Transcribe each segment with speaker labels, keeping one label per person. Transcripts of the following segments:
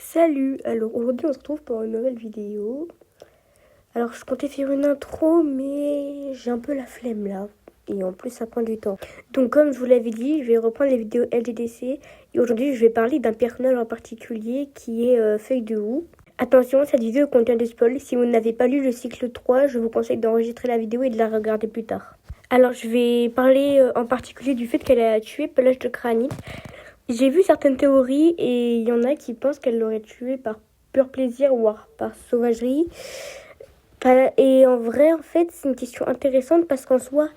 Speaker 1: Salut, alors aujourd'hui on se retrouve pour une nouvelle vidéo. Alors je comptais faire une intro mais j'ai un peu la flemme là et en plus ça prend du temps. Donc comme je vous l'avais dit, je vais reprendre les vidéos LGDC et aujourd'hui je vais parler d'un personnage en particulier qui est Feuille de Houx. Attention, cette vidéo contient des spoils. Si vous n'avez pas lu le cycle 3, je vous conseille d'enregistrer la vidéo et de la regarder plus tard. Alors je vais parler en particulier du fait qu'elle a tué Pelage de Granit. J'ai vu certaines théories et il y en a qui pensent qu'elle l'aurait tué par pur plaisir ou par sauvagerie. Et en vrai, en fait, c'est une question intéressante parce qu'en soi,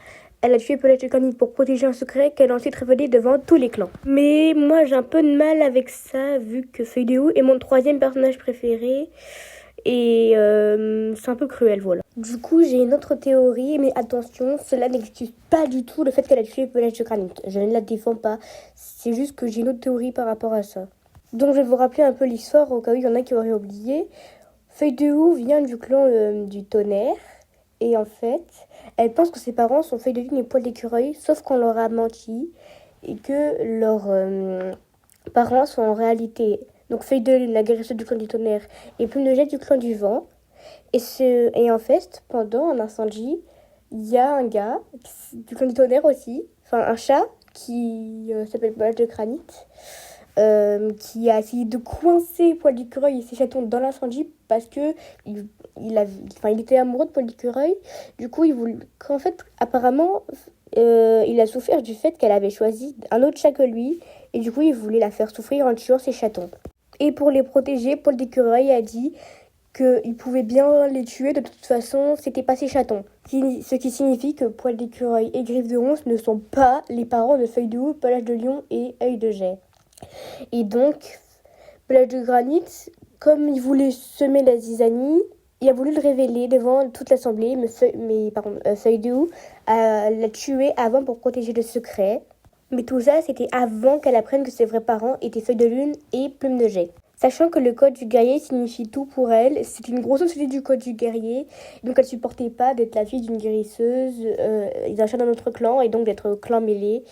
Speaker 1: elle a tué Pelage de Granit pour protéger un secret qu'elle a ensuite révélé devant tous les clans. Mais moi, j'ai un peu de mal avec ça vu que Feuille de Houx est mon troisième personnage préféré. Et c'est un peu cruel, voilà. Du coup, j'ai une autre théorie, mais attention, cela n'excuse pas du tout le fait qu'elle a tué Pelage de Granit. Je ne la défends pas, c'est juste que j'ai une autre théorie par rapport à ça. Donc je vais vous rappeler un peu l'histoire au cas où il y en a qui auraient oublié. Feuille de Houx vient du clan du Tonnerre, et en fait, elle pense que ses parents sont Feuille de Vigne et Poil d'écureuil, sauf qu'on leur a menti, et que leurs parents sont en réalité... Donc Feuille de Lune, la guérisseuse du clan du Tonnerre, et Plume de Jet du clan du Vent. Et en fait, pendant un incendie, il y a un gars du clan du Tonnerre aussi, enfin un chat qui s'appelle Pelage de Granit, qui a essayé de coincer Poil d'écureuil et ses chatons dans l'incendie parce que il était amoureux de Poil d'écureuil. Du coup, en fait, apparemment, il a souffert du fait qu'elle avait choisi un autre chat que lui, et du coup, il voulait la faire souffrir en tuant ses chatons. Et pour les protéger, Poil d'écureuil a dit qu'il pouvait bien les tuer, de toute façon, c'était pas ses chatons. Ce qui signifie que Poil d'écureuil et Griffe de Ronce ne sont pas les parents de Feuille de Houx, Pelage de Lion et Œil de Jet. Et donc, Pelage de Granit, comme il voulait semer la zizanie, il a voulu le révéler devant toute l'assemblée, mais Feuille de Houx l'a tué avant pour protéger le secret. Mais tout ça, c'était avant qu'elle apprenne que ses vrais parents étaient Feuille de Lune et Plume de Jet. Sachant que le code du guerrier signifie tout pour elle, c'est une grosse société du code du guerrier, donc elle supportait pas d'être la fille d'une guérisseuse, d'un chat d'un autre clan, et donc d'être clan mêlé,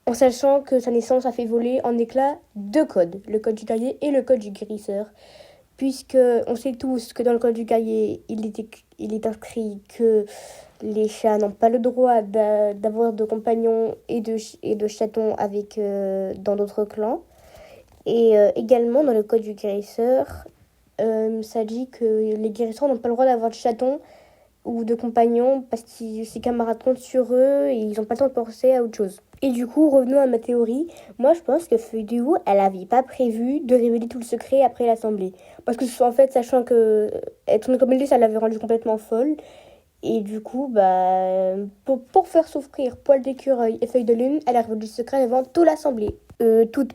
Speaker 1: en sachant que sa naissance a fait voler en éclats deux codes, le code du guerrier et le code du guérisseur, puisque on sait tous que dans le code du guerrier, il est inscrit que les chats n'ont pas le droit d'avoir de compagnons et de chatons dans d'autres clans. Et également, dans le code du guérisseur, ça dit que les guérisseurs n'ont pas le droit d'avoir de chatons ou de compagnons parce que ses camarades comptent sur eux et ils n'ont pas le temps de penser à autre chose. Et du coup, revenons à ma théorie. Moi, je pense que Feuille de Houx, elle n'avait pas prévu de révéler tout le secret après l'assemblée. Parce que, en fait, sachant que être comme elle dit, ça l'avait rendue complètement folle. Et du coup, pour faire souffrir Poil d'écureuil et Feuille de Lune, elle a révélé le secret devant toute l'assemblée.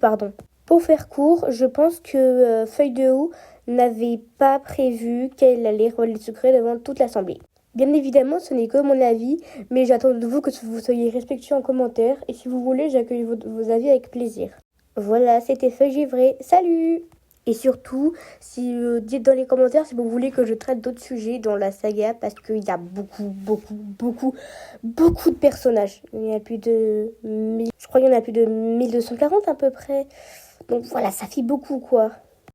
Speaker 1: Pardon. Pour faire court, je pense que Feuille de Houx n'avait pas prévu qu'elle allait révéler le secret devant toute l'assemblée. Bien évidemment, ce n'est que mon avis, mais j'attends de vous que vous soyez respectueux en commentaire, et si vous voulez, j'accueille vos avis avec plaisir. Voilà, c'était Feuille Givrée. Salut! Et surtout, dites dans les commentaires si vous voulez que je traite d'autres sujets dans la saga, parce qu'il y a beaucoup de personnages. Il y a plus de... Je crois qu'il y en a plus de 1240 à peu près. Donc voilà, ça fait beaucoup quoi.